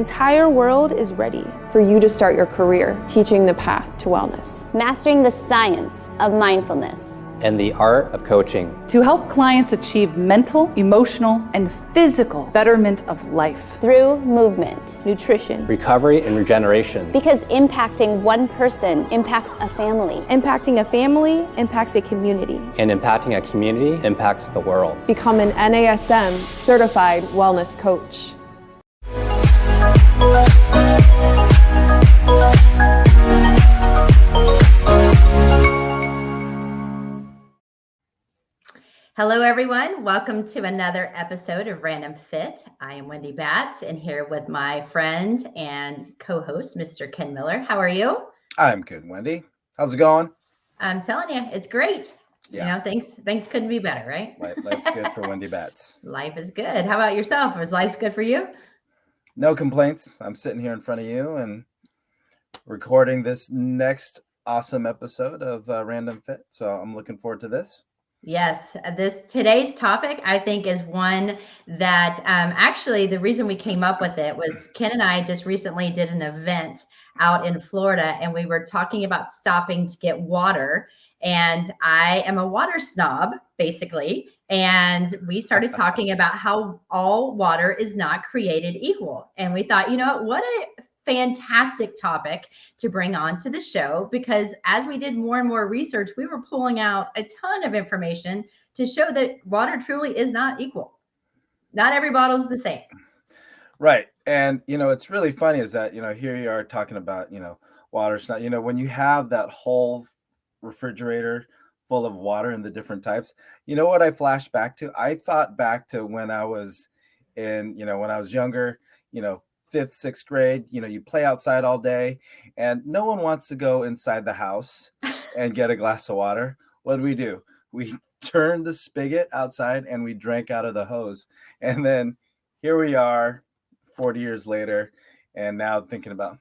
entire world is ready for you to start your career teaching the path to wellness. Mastering the science of mindfulness. And the art of coaching. To help clients achieve mental, emotional, and physical betterment of life. Through movement, nutrition, recovery, and regeneration. Because impacting one person impacts a family. Impacting a family impacts a community. And impacting a community impacts the world. Become an NASM certified wellness coach. Hello, everyone. Welcome to another episode of Random Fit. I am Wendy Batts, and here with my friend and co-host, Mr. Ken Miller. How are you? I'm good, Wendy. How's it going? I'm telling you, it's great. Yeah. You know, things couldn't be better, right? Life's good for Wendy Batts. Life is good. How about yourself? Is life good for you? No complaints. I'm sitting here in front of you and recording this next awesome episode of Random Fit. So I'm looking forward to this. Yes, today's topic, I think, is one that actually the reason we came up with it was Ken and I just recently did an event out in Florida, and we were talking about stopping to get water. And I am a water snob, basically. And we started talking about how all water is not created equal. And we thought, you know, what a fantastic topic to bring on to the show, because as we did more and more research, we were pulling out a ton of information to show that water truly is not equal. Not every bottle is the same. Right. And, you know, it's really funny is that, you know, here you are talking about, you know, water's not, you know, when you have that whole refrigerator full of water and the different types, you know what I flashed back to? I thought back to when I was when I was younger, you know, 5th, 6th grade, you know, you play outside all day and no one wants to go inside the house and get a glass of water. What do? We turned the spigot outside and we drank out of the hose. And then here we are 40 years later. And now thinking about,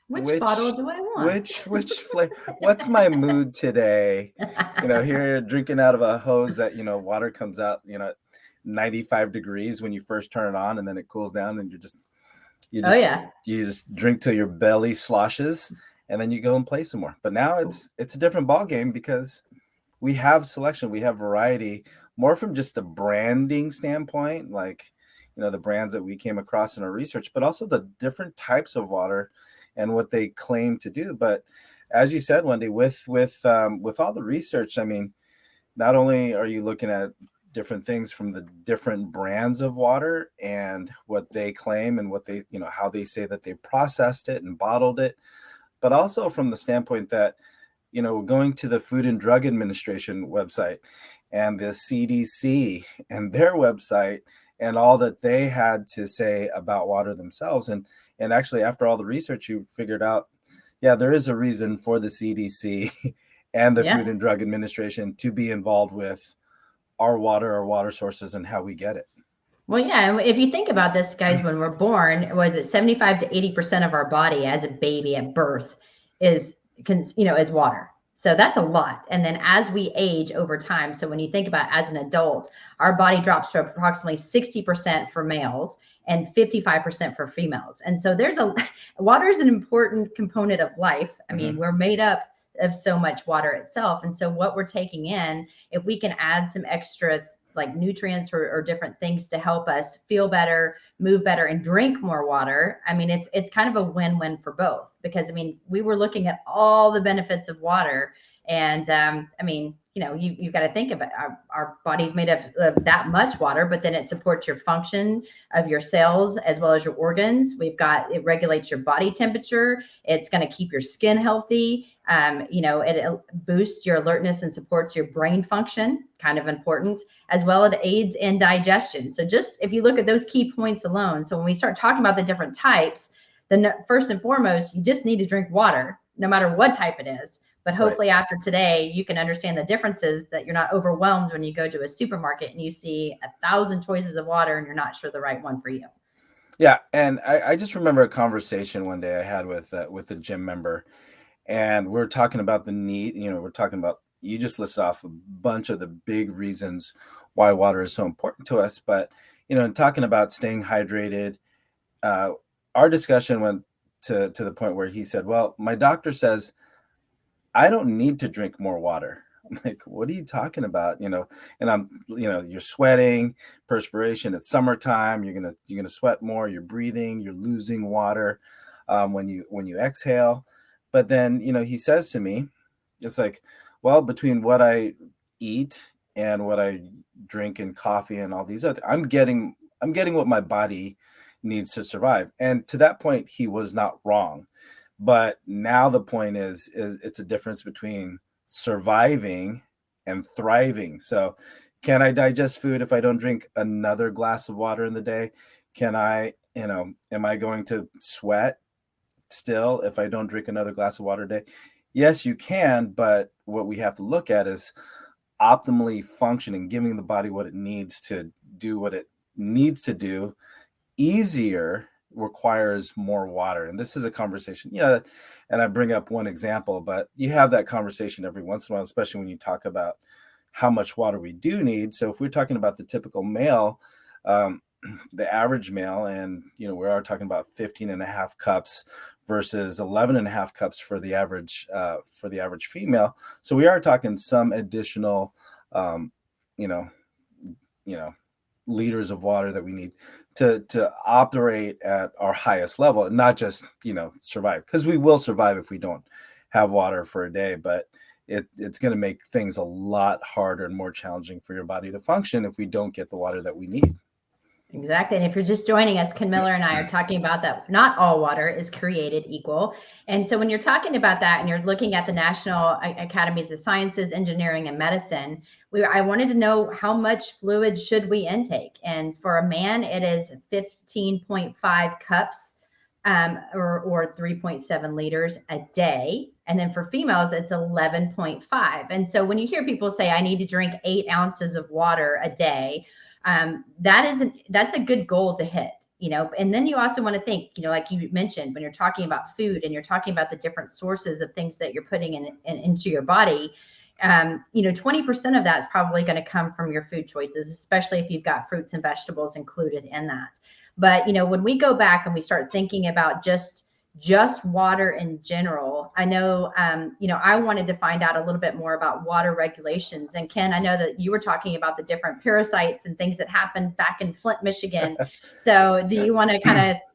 which bottle do I want? Which flavor? What's my mood today? You know, here drinking out of a hose that, you know, water comes out, you know, 95 degrees when you first turn it on, and then it cools down, and you just drink till your belly sloshes, and then you go and play some more. But now it's a different ball game because we have selection, we have variety, more from just a branding standpoint, like, you know, the brands that we came across in our research, but also the different types of water and what they claim to do. But as you said, Wendy, with all the research, I mean, not only are you looking at different things from the different brands of water and what they claim and what they, you know, how they say that they processed it and bottled it, but also from the standpoint that, you know, going to the Food and Drug Administration website and the CDC and their website and all that they had to say about water themselves. And actually, after all the research, you figured out, yeah, there is a reason for the CDC and the Food and Drug Administration to be involved with our water sources and how we get it. Well, yeah. And if you think about this, guys, when we're born, was it 75 to 80% of our body as a baby at birth is water. So that's a lot. And then as we age over time, so when you think about as an adult, our body drops to approximately 60% for males and 55% for females. And so water is an important component of life. I mean, we're made up of so much water itself. And so what we're taking in, if we can add some extra like nutrients or different things to help us feel better, move better, and drink more water, I mean, it's kind of a win-win for both, because I mean, we were looking at all the benefits of water. And I mean, you know, you've got to think about our body's made up of that much water, but then it supports your function of your cells as well as your organs. It regulates your body temperature. It's going to keep your skin healthy. You know, it boosts your alertness and supports your brain function, kind of important, as well as aids in digestion. So just if you look at those key points alone, so when we start talking about the different types, then first and foremost, you just need to drink water, no matter what type it is. But hopefully after today, you can understand the differences, that you're not overwhelmed when you go to a supermarket and you see 1,000 choices of water and you're not sure the right one for you. Yeah. And I just remember a conversation one day I had with a gym member, and we're talking about the need, you know, we're talking about, you just listed off a bunch of the big reasons why water is so important to us. But, you know, in talking about staying hydrated our discussion went to the point where he said, well, my doctor says I don't need to drink more water. I'm like, what are you talking about? And you're sweating, perspiration. It's summertime. You're gonna sweat more. You're breathing. You're losing water when you exhale. But then he says to me, it's like, well, between what I eat and what I drink and coffee and all these other, I'm getting what my body needs to survive. And to that point, he was not wrong. But now the point is it's a difference between surviving and thriving. So can I digest food if I don't drink another glass of water in the day? Can I, am I going to sweat still if I don't drink another glass of water a day? Yes, you can, but what we have to look at is optimally functioning, giving the body what it needs to do what it needs to do. Easier requires more water. And this is a conversation, and I bring up one example, but you have that conversation every once in a while, especially when you talk about how much water we do need. So if we're talking about the typical male, the average male, and we are talking about 15 and a half cups versus 11 and a half cups for the average female. So we are talking some additional liters of water that we need to operate at our highest level, and not just survive, because we will survive if we don't have water for a day, but it's going to make things a lot harder and more challenging for your body to function if we don't get the water that we need. Exactly. And if you're just joining us, Ken Miller and I are talking about that not all water is created equal. And so when you're talking about that and you're looking at the National Academies of Sciences, Engineering, and Medicine, I wanted to know how much fluid should we intake. And for a man, it is 15.5 cups or 3.7 liters a day. And then for females, it's 11.5. And so when you hear people say, I need to drink 8 ounces of water a day, that's a good goal to hit, and then you also want to think, like you mentioned, when you're talking about food and you're talking about the different sources of things that you're putting into your body, 20% of that is probably going to come from your food choices, especially if you've got fruits and vegetables included in that. But, when we go back and we start thinking about just water in general, I know, I wanted to find out a little bit more about water regulations. And Ken, I know that you were talking about the different parasites and things that happened back in Flint, Michigan. So do you want to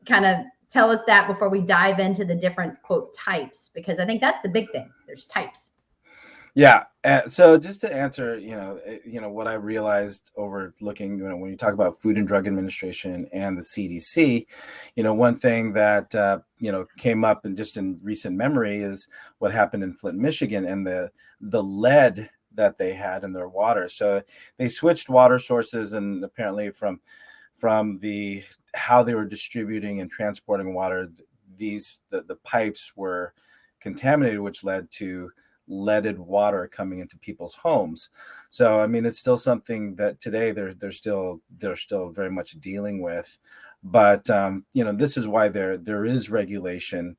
kind of tell us that before we dive into the different quote types? Because I think that's the big thing. There's types. Yeah. So just to answer, what I realized over looking, when you talk about Food and Drug Administration and the CDC, one thing that, came up in recent memory is what happened in Flint, Michigan, and the lead that they had in their water. So they switched water sources, and apparently from how they were distributing and transporting water, the pipes were contaminated, which led to leaded water coming into people's homes. So, I mean, it's still something that today they're still very much dealing with. But, this is why there is regulation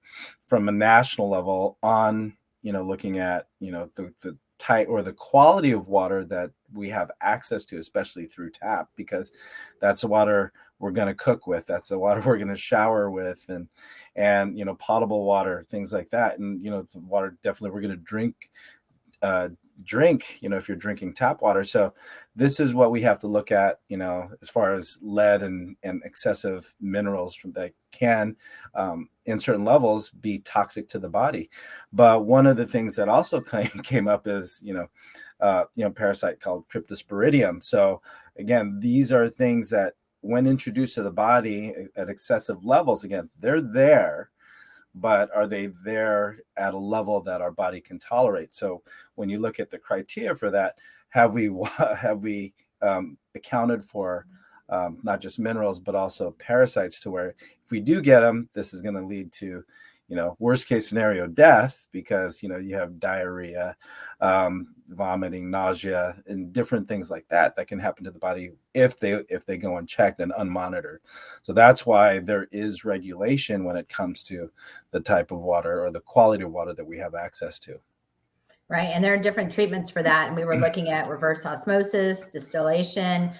from a national level on, looking at, the type or the quality of water that we have access to, especially through tap, because that's the water we're going to cook with. That's the water we're going to shower with, and potable water, things like that. And, the water definitely we're going to drink, if you're drinking tap water. So this is what we have to look at, as far as lead and excessive minerals that can, in certain levels, be toxic to the body. But one of the things that also came up is, parasite called Cryptosporidium. So again, these are things that when introduced to the body at excessive levels, again, they're there, but are they there at a level that our body can tolerate? So when you look at the criteria for that, have we accounted for not just minerals, but also parasites, to where if we do get them, this is going to lead to, worst case scenario, death, because, you have diarrhea, vomiting, nausea, and different things like that can happen to the body if they go unchecked and unmonitored. So that's why there is regulation when it comes to the type of water or the quality of water that we have access to. Right. And there are different treatments for that. And we were looking at reverse osmosis, distillation,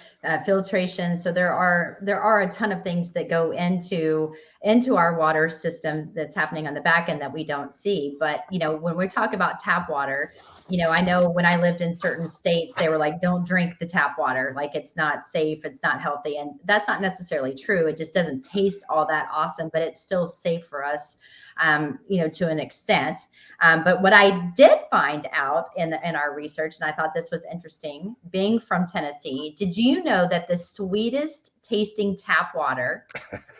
filtration. So there are a ton of things that go into our water system that's happening on the back end that we don't see. But when we talk about tap water, I know when I lived in certain states, they were like, don't drink the tap water, like it's not safe, it's not healthy. And that's not necessarily true. It just doesn't taste all that awesome, but it's still safe for us, to an extent. But what I did find out in our research, and I thought this was interesting, being from Tennessee, did you know that the sweetest tasting tap water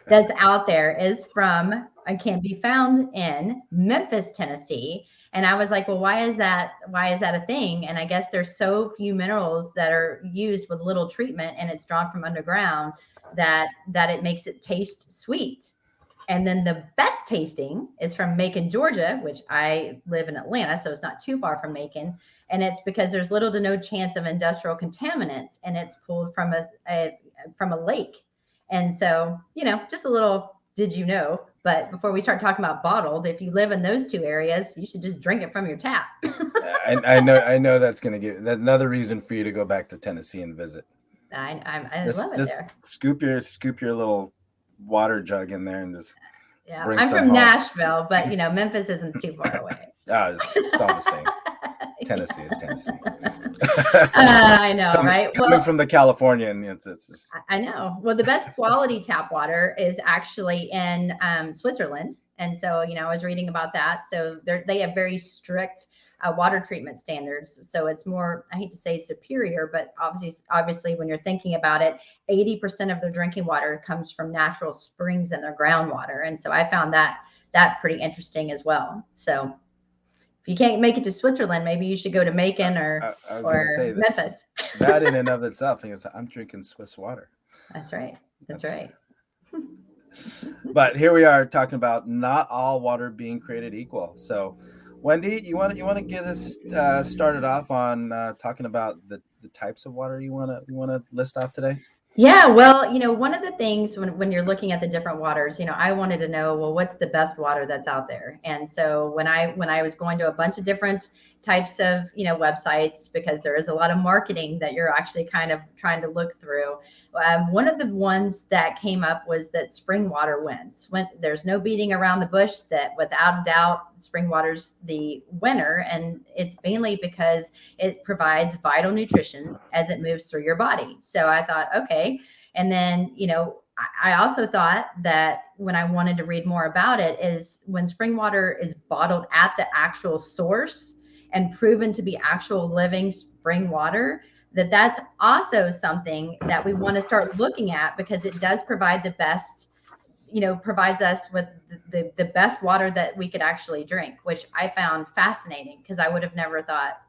that's out there is from and can be found in Memphis, Tennessee? And I was like, well, why is that a thing? And I guess there's so few minerals that are used with little treatment, and it's drawn from underground, that it makes it taste sweet. And then the best tasting is from Macon, Georgia, which I live in Atlanta, so it's not too far from Macon. And it's because there's little to no chance of industrial contaminants, and it's pulled from a lake. And so, just a little did you know. But before we start talking about bottled, if you live in those two areas, you should just drink it from your tap. I know that's going to give another reason for you to go back to Tennessee and visit. I love it just there. Scoop your little water jug in there and just bring I'm some from home. Nashville, but Memphis isn't too far away. It's all the same. Tennessee is Tennessee. I know, right? Coming from the Californian, it's just... I know. Well, the best quality tap water is actually in Switzerland. And so, I was reading about that. So they have very strict water treatment standards. So it's more, I hate to say superior, but obviously when you're thinking about it, 80% of their drinking water comes from natural springs and their groundwater. And so I found that pretty interesting as well. So if you can't make it to Switzerland, maybe you should go to Macon or Memphis. That in and of itself, I'm drinking Swiss water. That's right. That's right. But here we are talking about not all water being created equal. So, Wendy, you want to get us started off on talking about the types of water you want to list off today? Yeah, well, one of the things when you're looking at the different waters, I wanted to know, well, what's the best water that's out there? And so when I was going to a bunch of different types of, websites, because there is a lot of marketing that you're actually kind of trying to look through. One of the ones that came up was that spring water wins. When there's no beating around the bush that without a doubt, spring water's the winner. And it's mainly because it provides vital nutrition as it moves through your body. So I thought, okay. And then, I also thought that when I wanted to read more about it is when spring water is bottled at the actual source and proven to be actual living spring water, that's also something that we want to start looking at, because it does provide the best, provides us with the best water that we could actually drink, which I found fascinating, because I would have never thought,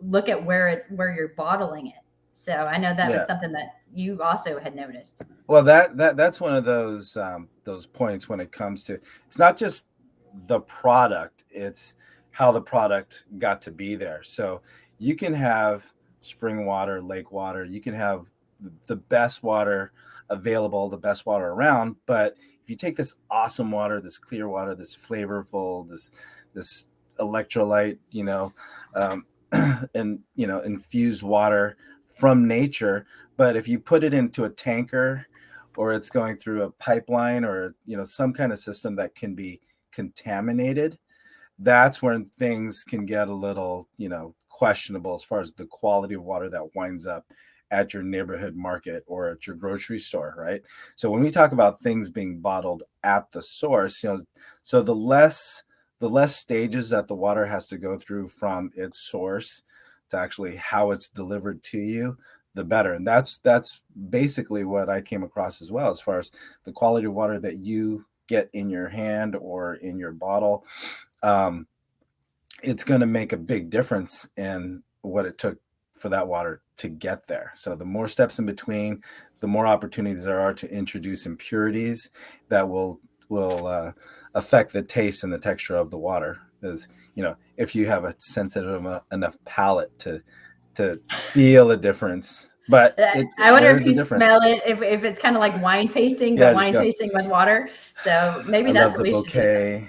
look at where you're bottling it. So I know that was something that you also had noticed. Well, that's one of those points when it comes to, it's not just the product, it's how the product got to be there. So you can have spring water, lake water, you can have the best water available, the best water around. But if you take this awesome water, this clear water, this flavorful, this electrolyte, and infused water from nature, but if you put it into a tanker, or it's going through a pipeline, or some kind of system that can be contaminated, that's when things can get a little questionable as far as the quality of water that winds up at your neighborhood market or at your grocery store, right? So when we talk about things being bottled at the source, so the less stages that the water has to go through from its source to actually how it's delivered to you, the better. And that's basically what I came across as well, as far as the quality of water that you get in your hand or in your bottle. It's going to make a big difference in what it took for that water to get there. So the more steps in between, the more opportunities there are to introduce impurities that will affect the taste and the texture of the water. Because if you have a sensitive enough palate to feel a difference. But I wonder if you smell it, if it's kind of like wine tasting, but wine tasting with water. So maybe that's what we should do.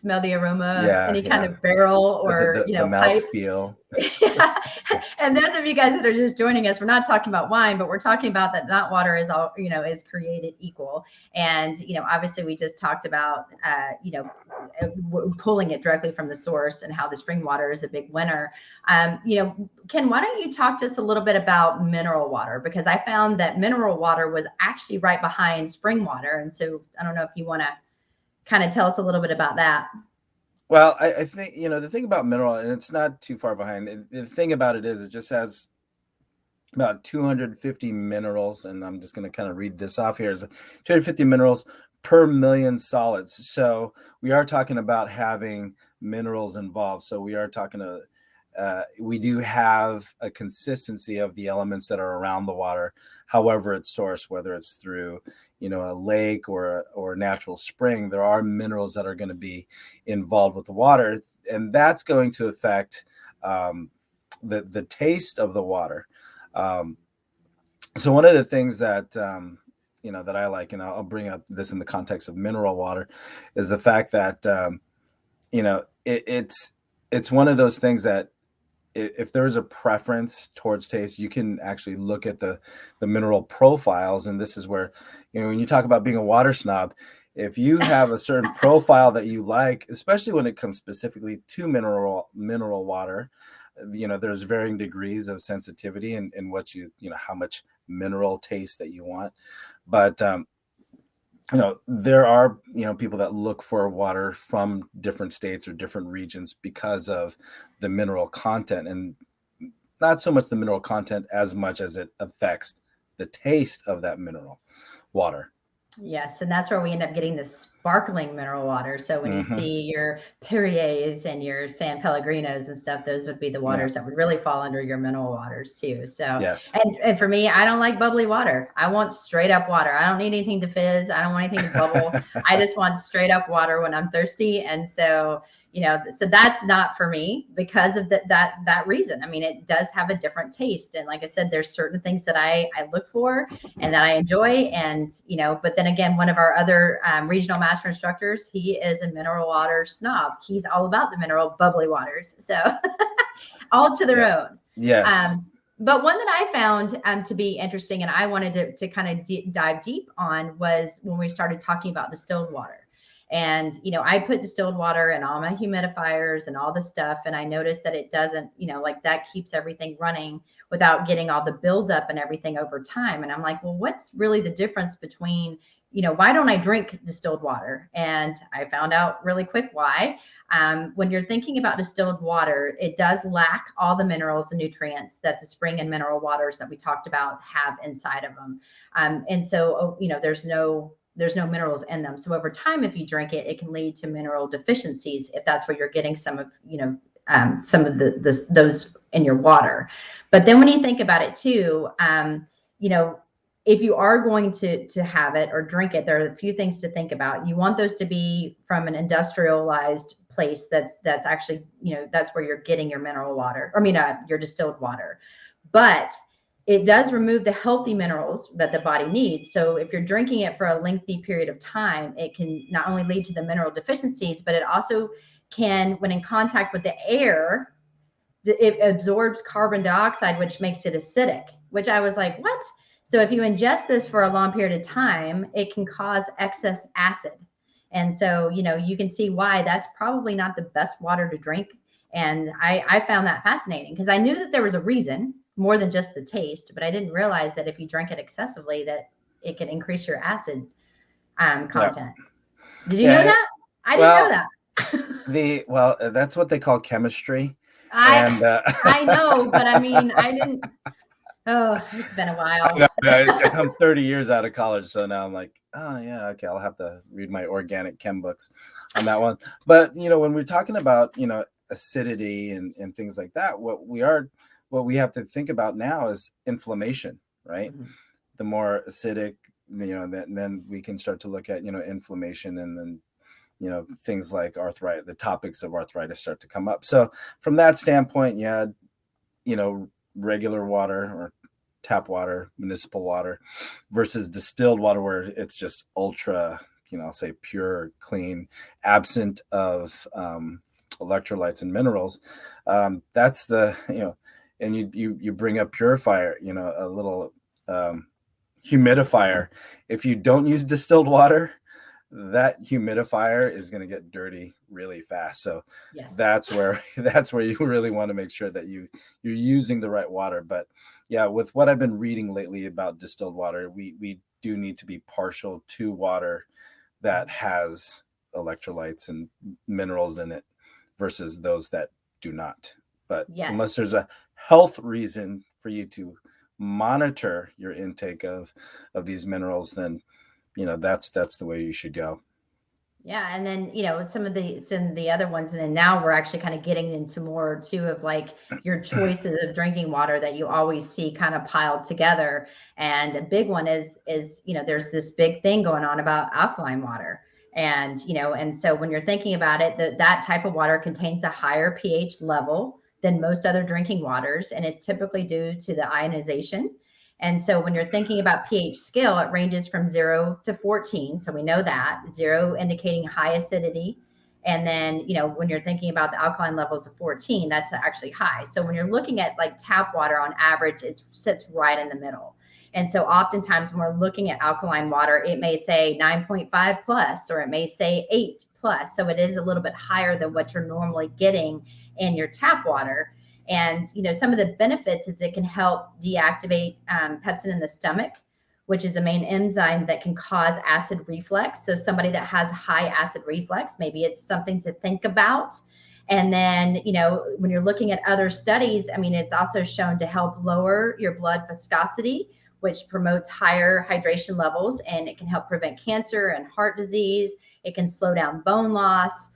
smell the aroma of Yeah, any kind yeah. of barrel or, The mouth pipe. feel. Yeah. And those of you guys that are just joining us, we're not talking about wine, but we're talking about that not water is all, is created equal. And, obviously we just talked about, pulling it directly from the source and how the spring water is a big winner. Ken, why don't you talk to us a little bit about mineral water? Because I found that mineral water was actually right behind spring water. And so I don't know if you want to kind of tell us a little bit about that. Well, I think, the thing about mineral, and it's not too far behind, the thing about it is it just has about 250 minerals, and I'm just going to kind of read this off here, is 250 minerals per million solids. So we are talking about having minerals involved. So we are talking we do have a consistency of the elements that are around the water, however it's sourced, whether it's through, a lake or a natural spring. There are minerals that are going to be involved with the water, and that's going to affect the taste of the water. So one of the things that that I like, and I'll bring up this in the context of mineral water, is the fact that it's one of those things that if there's a preference towards taste, you can actually look at the mineral profiles. And this is where, when you talk about being a water snob, if you have a certain profile that you like, especially when it comes specifically to mineral water, there's varying degrees of sensitivity and what how much mineral taste that you want. But there are, people that look for water from different states or different regions because of the mineral content, and not so much the mineral content as much as it affects the taste of that mineral water. Yes, and that's where we end up getting this sparkling mineral water. So when you see your Perrier's and your San Pellegrinos and stuff, those would be the waters that would really fall under your mineral waters too. So yes, and for me, I don't like bubbly water. I want straight up water. I don't need anything to fizz. I don't want anything to bubble. I just want straight up water when I'm thirsty. And so so that's not for me because of that reason. I mean, it does have a different taste. And like I said, there's certain things that I look for and that I enjoy. And, but then again, one of our other regional master instructors, he is a mineral water snob. He's all about the mineral bubbly waters. So all to their own. Yes. But one that I found to be interesting and I wanted to kind of dive deep on was when we started talking about distilled water. And, I put distilled water in all my humidifiers and all the stuff. And I noticed that it doesn't, like that keeps everything running without getting all the buildup and everything over time. And I'm like, well, what's really the difference between, why don't I drink distilled water? And I found out really quick why. When you're thinking about distilled water, it does lack all the minerals and nutrients that the spring and mineral waters that we talked about have inside of them. And so, there's no minerals in them. So over time, if you drink it, it can lead to mineral deficiencies if that's where you're getting some of, those in your water. But then when you think about it too, if you are going to have it or drink it, there are a few things to think about. You want those to be from an industrialized place that's actually, that's where you're getting your mineral water, your distilled water. But it does remove the healthy minerals that the body needs. So if you're drinking it for a lengthy period of time, it can not only lead to the mineral deficiencies, but it also can, when in contact with the air, it absorbs carbon dioxide, which makes it acidic, which I was like, what? So if you ingest this for a long period of time, it can cause excess acid. And so, you can see why that's probably not the best water to drink. And I found that fascinating because I knew that there was a reason more than just the taste, but I didn't realize that if you drank it excessively, that it can increase your acid content. Yeah. Did you know that? I didn't know that. That's what they call chemistry. I know, but I mean, I didn't. Oh, it's been a while. I'm 30 years out of college, so now I'm like, oh yeah, okay, I'll have to read my organic chem books on that one. But when we're talking about acidity and things like that, what we have to think about now is inflammation, right? Mm-hmm. The more acidic, then we can start to look at inflammation, and then things like arthritis, the topics of arthritis start to come up. So from that standpoint, regular water or tap water, municipal water versus distilled water where it's just ultra I'll say pure, clean, absent of electrolytes and minerals. That's the, and you bring up purifier, a little humidifier. If you don't use distilled water, that humidifier is going to get dirty really fast. So Yes. that's where you really want to make sure that you're using the right water. But yeah, with what I've been reading lately about distilled water, we do need to be partial to water that has electrolytes and minerals in it versus those that do not. But Yes. unless there's a health reason for you to monitor your intake of these minerals, then that's the way you should go. Yeah, and then some of the other ones, and then now we're actually kind of getting into more too of like your choices of drinking water that you always see kind of piled together. And a big one is there's this big thing going on about alkaline water. And and so when you're thinking about it, that type of water contains a higher pH level than most other drinking waters, and it's typically due to the ionization. And so when you're thinking about pH scale, it ranges from 0 to 14. So we know that 0 indicating high acidity. And then, when you're thinking about the alkaline levels of 14, that's actually high. So when you're looking at like tap water on average, it sits right in the middle. And so oftentimes when we're looking at alkaline water, it may say 9.5 plus, or it may say 8 plus. So it is a little bit higher than what you're normally getting in your tap water. And, some of the benefits is it can help deactivate pepsin in the stomach, which is a main enzyme that can cause acid reflux. So somebody that has high acid reflux, maybe it's something to think about. And then, when you're looking at other studies, it's also shown to help lower your blood viscosity, which promotes higher hydration levels, and it can help prevent cancer and heart disease. It can slow down bone loss.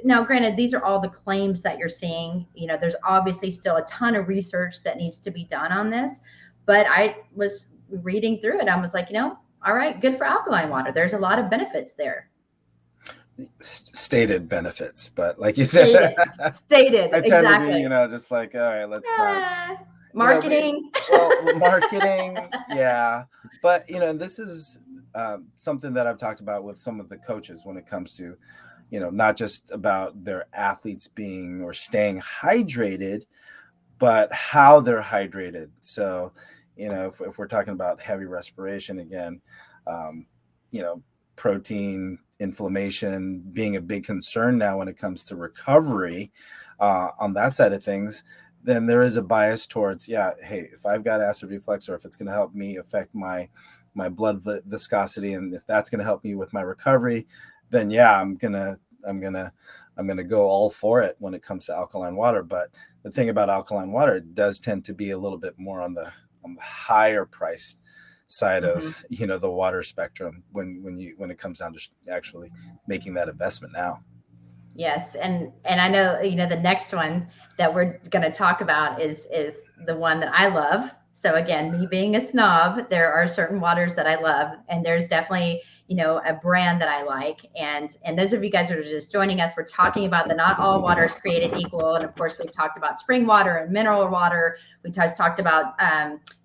Now granted, these are all the claims that you're seeing. There's obviously still a ton of research that needs to be done on this, but I was reading through it. I was like, all right, good for alkaline water. There's a lot of benefits there. Stated benefits, but like you said, stated I tend exactly. to be, just like, all right, let's not. Marketing. Marketing. Yeah. But, this is something that I've talked about with some of the coaches when it comes to, not just about their athletes being or staying hydrated, but how they're hydrated. So, if we're talking about heavy respiration again, protein, inflammation being a big concern now when it comes to recovery on that side of things, then there is a bias towards, hey, if I've got acid reflux, or if it's going to help me affect my blood viscosity, and if that's going to help me with my recovery, then I'm gonna go all for it when it comes to alkaline water. But the thing about alkaline water, it does tend to be a little bit more on the higher price side of the water spectrum when it comes down to actually making that investment now. Yes, and I know the next one that we're going to talk about is the one that I love. So again, me being a snob, there are certain waters that I love, and there's definitely a brand that I like. And those of you guys that are just joining us, we're talking about that not all water is created equal. And of course, we've talked about spring water and mineral water. We just talked about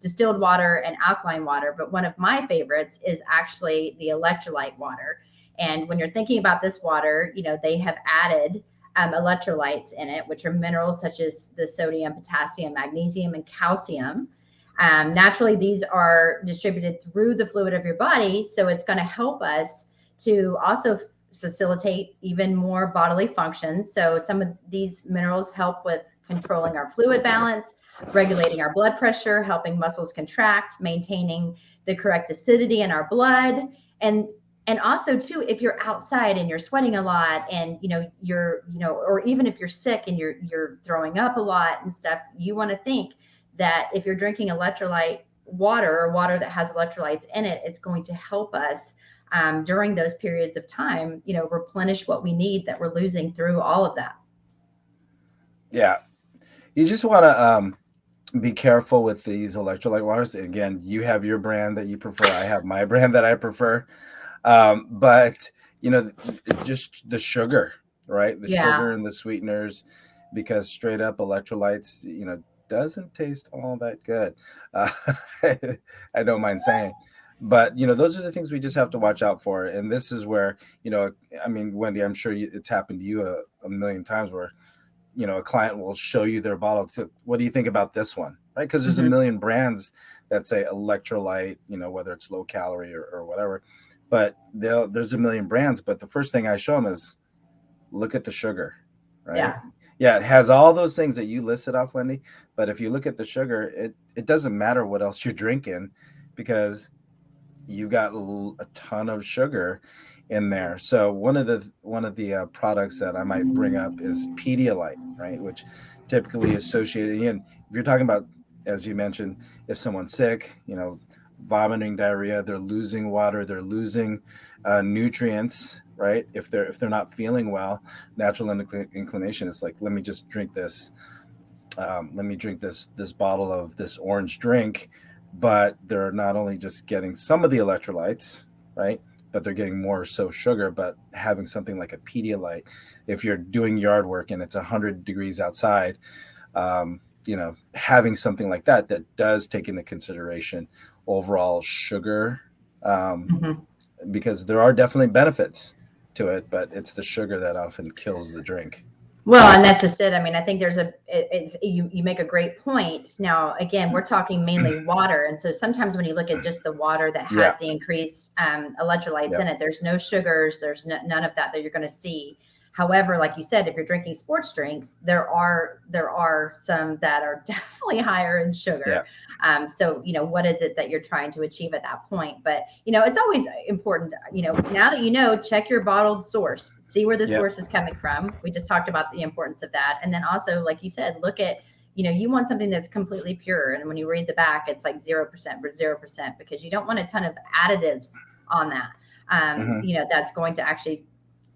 distilled water and alkaline water. But one of my favorites is actually the electrolyte water. And when you're thinking about this water, they have added electrolytes in it, which are minerals such as the sodium, potassium, magnesium, and calcium. Naturally, these are distributed through the fluid of your body. So it's going to help us to also facilitate even more bodily functions. So some of these minerals help with controlling our fluid balance, regulating our blood pressure, helping muscles contract, maintaining the correct acidity in our blood. And also too, if you're outside and you're sweating a lot, and or even if you're sick and you're throwing up a lot and stuff, you want to think that if you're drinking electrolyte water, or water that has electrolytes in it, it's going to help us during those periods of time, replenish what we need that we're losing through all of that. Yeah. You just want to be careful with these electrolyte waters. Again, you have your brand that you prefer. I have my brand that I prefer. But just the sugar, right? The sugar and the sweeteners, because straight up electrolytes, doesn't taste all that good. I don't mind saying. But those are the things we just have to watch out for. And this is where, I mean, Wendy, I'm sure it's happened to you a million times where a client will show you their bottle. What do you think about this one? Right? Because there's a million brands that say electrolyte, whether it's low calorie or whatever. But there's a million brands. But the first thing I show them is look at the sugar, right? Yeah. Yeah, it has all those things that you listed off, Wendy. But if you look at the sugar, it doesn't matter what else you're drinking, because you've got a ton of sugar in there. So one of the products that I might bring up is Pedialyte, right? Which typically associated, and if you're talking about, as you mentioned, if someone's sick, vomiting, diarrhea, they're losing water, they're losing nutrients, right? If they're not feeling well, natural inclination is like, let me just drink this. Let me drink this bottle of this orange drink. But they're not only just getting some of the electrolytes, right? But they're getting more so sugar. But having something like a Pedialyte, if you're doing yard work and it's 100 degrees outside, having something like that does take into consideration overall sugar, because there are definitely benefits to it, but it's the sugar that often kills the drink. Well, and that's just it. I mean, I think you make a great point. Now, again, we're talking mainly water. And so sometimes when you look at just the water that has the increased electrolytes in it, there's no sugars, there's none of that you're going to see. However, like you said, if you're drinking sports drinks, there are some that are definitely higher in sugar. So, what is it that you're trying to achieve at that point? But, it's always important, now that check your bottled source, see where the source is coming from. We just talked about the importance of that. And then also, like you said, look at, you want something that's completely pure. And when you read the back, it's like 0%, but 0%, because you don't want a ton of additives on that. That's going to actually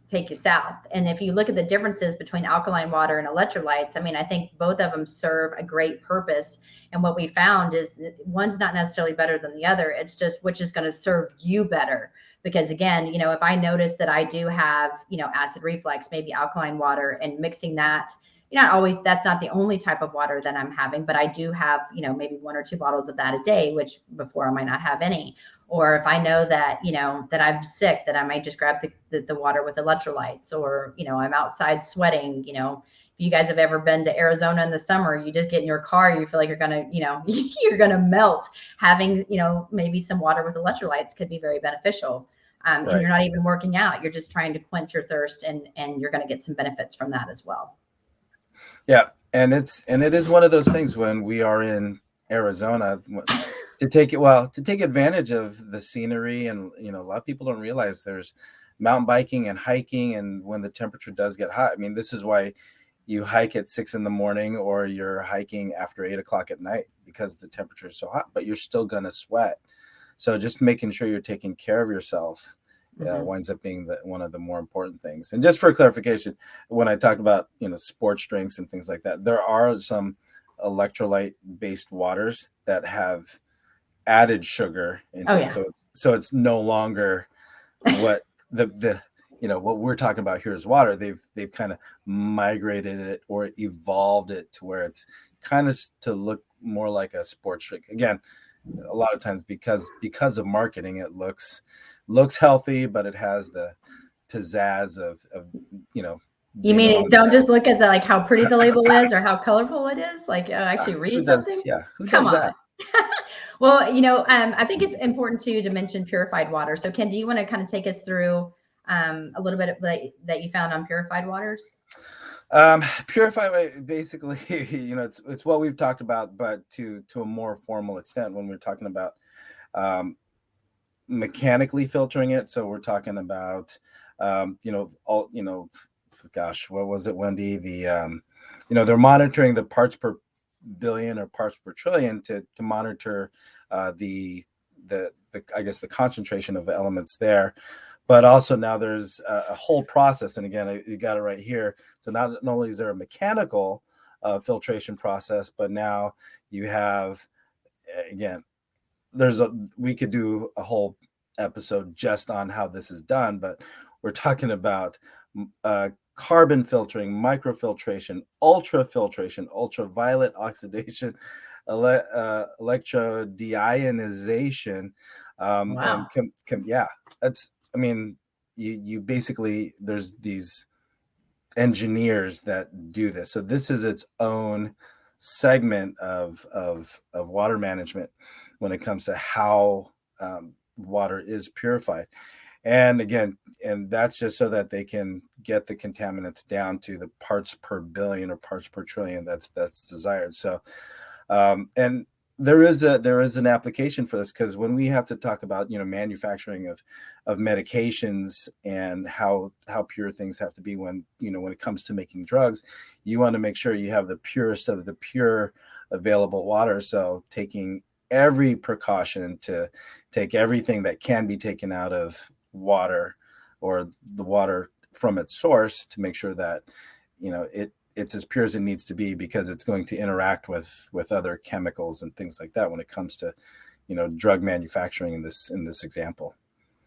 take you south. And if you look at the differences between alkaline water and electrolytes, I mean, I think both of them serve a great purpose. And what we found is that one's not necessarily better than the other. It's just which is going to serve you better. Because again, if I notice that I do have, acid reflux, maybe alkaline water, and mixing that, not always, that's not the only type of water that I'm having, but I do have, maybe 1 or 2 bottles of that a day, which before I might not have any. Or if I know that, that I'm sick, that I might just grab the water with electrolytes, or, I'm outside sweating, if you guys have ever been to Arizona in the summer, you just get in your car, you feel like you're going to, you're going to melt. Having, maybe some water with electrolytes could be very beneficial. And you're not even working out. You're just trying to quench your thirst, and you're going to get some benefits from that as well. Yeah. And it is one of those things when we are in Arizona to take advantage of the scenery. And, a lot of people don't realize there's mountain biking and hiking. And when the temperature does get hot, I mean, this is why you hike at 6 a.m, or you're hiking after 8 o'clock at night, because the temperature is so hot, but you're still going to sweat. So just making sure you're taking care of yourself winds up being one of the more important things. And just for clarification, when I talk about, sports drinks and things like that, there are some electrolyte based waters that have added sugar into it. So it's no longer what what we're talking about here is water. They've kind of migrated it or evolved it to where it's kind of to look more like a sports drink. Again, a lot of times because of marketing, it looks healthy, but it has the pizzazz of You mean don't just look at the how pretty the label is or how colorful it is? Actually read something. Who does that? Well, I think it's important too to mention purified water. So Ken, do you want to kind of take us through a little bit of that you found on purified waters? Purified, basically, it's what we've talked about, but to a more formal extent when we're talking about mechanically filtering it. So we're talking about gosh, what was it, Wendy? They're monitoring the parts per billion or parts per trillion to monitor the I guess the concentration of the elements there. But also now there's a whole process. And again, you got it right here. So not only is there a mechanical filtration process, but now you have, again, we could do a whole episode just on how this is done, but we're talking about carbon filtering, microfiltration, ultrafiltration, ultraviolet oxidation, electrodeionization, Wow. Yeah, that's, I mean, you basically, there's these engineers that do this. So this is its own segment of water management when it comes to how water is purified. And again, and that's just so that they can get the contaminants down to the parts per billion or parts per trillion that's desired. So, and there is an application for this, because when we have to talk about, manufacturing of medications and how pure things have to be when it comes to making drugs, you want to make sure you have the purest of the pure available water. So taking every precaution to take everything that can be taken out of water, or the water from its source, to make sure that it's as pure as it needs to be, because it's going to interact with other chemicals and things like that when it comes to drug manufacturing in this example.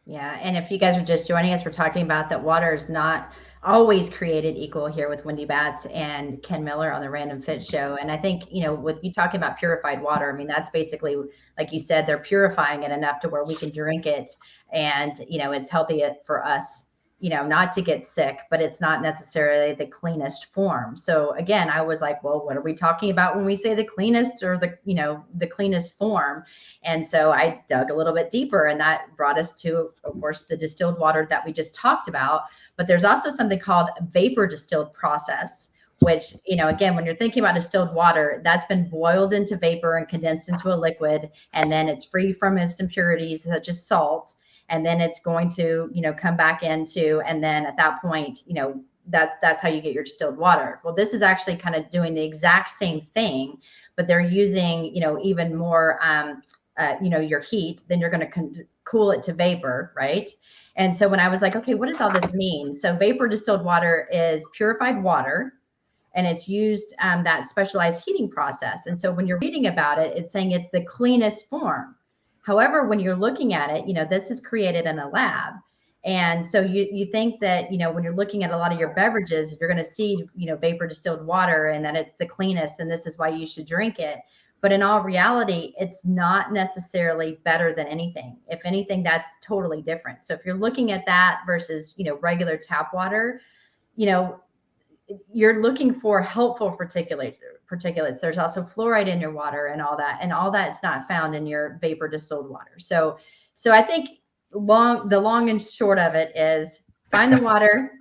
Yeah, and if you guys are just joining us, we're talking about that water is not always created equal here with Wendy Batts and Ken Miller on the Random Fit Show. And I think, with you talking about purified water, I mean, that's basically, like you said, they're purifying it enough to where we can drink it, and, it's healthy for us, not to get sick, but it's not necessarily the cleanest form. So again, I was like, well, what are we talking about when we say the cleanest, or the cleanest form? And so I dug a little bit deeper, and that brought us to, of course, the distilled water that we just talked about. But there's also something called vapor distilled process, which, again, when you're thinking about distilled water, that's been boiled into vapor and condensed into a liquid, and then it's free from its impurities such as salt. And then it's going to, come back into, and then at that point, that's how you get your distilled water. Well, this is actually kind of doing the exact same thing, but they're using, even more, your heat. Then you're going to cool it to vapor, right? And so when I was like, okay, what does all this mean? So vapor distilled water is purified water, and it's used that specialized heating process. And so when you're reading about it, it's saying it's the cleanest form. However, when you're looking at it, this is created in a lab. And so you think that, when you're looking at a lot of your beverages, you're going to see, vapor distilled water, and that it's the cleanest, and this is why you should drink it. But in all reality, it's not necessarily better than anything. If anything, that's totally different. So if you're looking at that versus, regular tap water, you're looking for helpful particulates. There's also fluoride in your water and all that's not found in your vapor distilled water. So I think the long and short of it is, find the water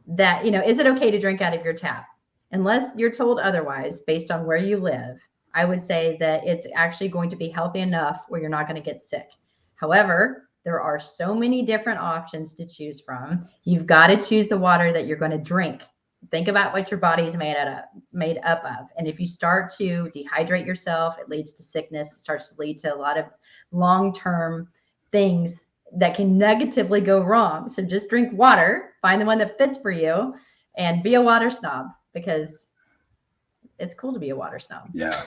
that, is it okay to drink out of your tap? Unless you're told otherwise, based on where you live, I would say that it's actually going to be healthy enough where you're not going to get sick. However, there are so many different options to choose from. You've got to choose the water that you're going to drink. Think about what your body's made up of. And if you start to dehydrate yourself, it leads to sickness. It starts to lead to a lot of long-term things that can negatively go wrong. So just drink water, find the one that fits for you, and be a water snob, because it's cool to be a water snob. Yeah.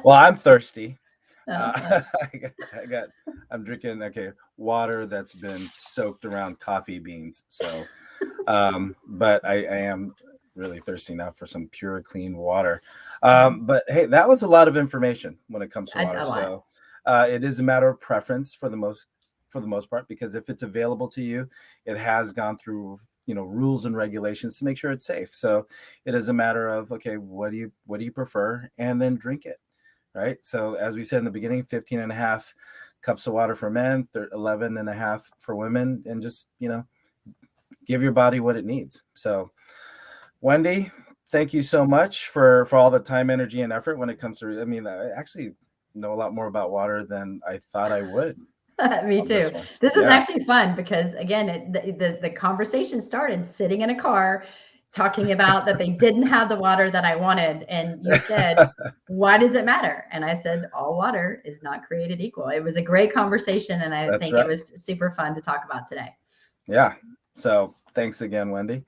Well, I'm thirsty. Oh. I'm drinking water that's been soaked around coffee beans. So, but I am really thirsty now for some pure, clean water. But hey, that was a lot of information when it comes to water. So, it is a matter of preference for the most part, because if it's available to you, it has gone through rules and regulations to make sure it's safe. So it is a matter of, okay, what do you prefer, and then drink it. Right. So as we said in the beginning, 15.5 cups of water for men, 11.5 for women, and just, give your body what it needs. So Wendy, thank you so much for all the time, energy, and effort when it comes to, I actually know a lot more about water than I thought I would. Me too. This was actually fun, because again, the conversation started sitting in a car talking about that they didn't have the water that I wanted. And you said, why does it matter? And I said, all water is not created equal. It was a great conversation, and I think it was super fun to talk about today. Yeah. So thanks again, Wendy.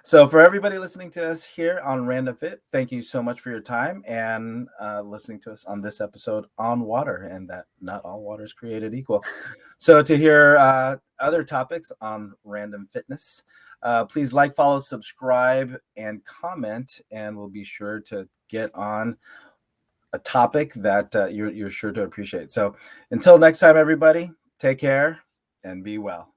So for everybody listening to us here on Random Fit, thank you so much for your time and listening to us on this episode on water, and that not all water is created equal. So to hear other topics on Random Fitness, please like, follow, subscribe, and comment, and we'll be sure to get on a topic that you're sure to appreciate. So until next time, everybody, take care and be well.